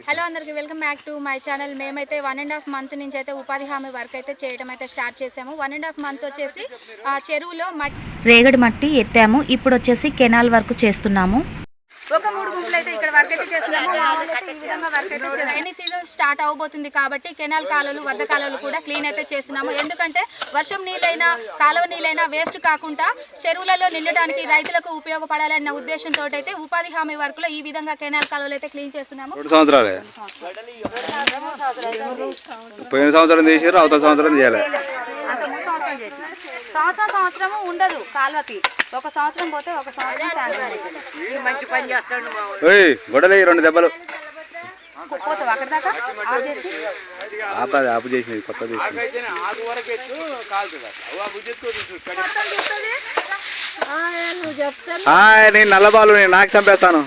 Hello అందరికీ welcome back to my channel. మేమైతే 1.5 month నుంచి అయితే ఉపాధి హామీ వర్క్ అయితే చేయడం అయితే స్టార్ట్ చేసాము. 1.5 మంత్ వచ్చేసి చెరువులో రేగడి మట్టి ఎత్తాము. ఇప్పుడు వచ్చేసి కెనాల్ వర్క్ చేస్తున్నాము. ఒక 3 గుంపులు అయితే ఇక్కడ వర్క్ అయితే చేస్తున్నాము. ఈ విధంగా వర్క్ అయితే రైనీ సీజన్ స్టార్ట్ అవబోతుంది కాబట్టి కెనాల్ కాలువలు వరద కాలువలు కూడా క్లీన్ అయితే చేస్తున్నాము. ఎందుకంటే వర్షం నీళ్ళైనా కాలువ నీళ్ళైనా వేస్ట్ కాకుండా చెరువులలో నిండడానికి రైతులకు ఉపయోగపడాలన్న ఉద్దేశంతో అయితే ఉపాధి హామీ వర్క్ లో ఈ విధంగా కెనాల్ కాలువలు అయితే క్లీన్ చేస్తున్నాము. 2 సంవత్సరాలే పోయిన సంవత్సరం చేశారు, అవతల సంవత్సరం చేయాలి. సంవత్సరం ఉండదు కాలువకి, ఒక సంవత్సరం పోతే ఒక సంవత్సరం మంచి పని చేస్తాడు. గొడవలు 2 దెబ్బలు పోతావు అక్కడ దాకా ఆపు చేసినది కొత్తది. నేను నల్లబాలు, నేను నాకు చంపేస్తాను.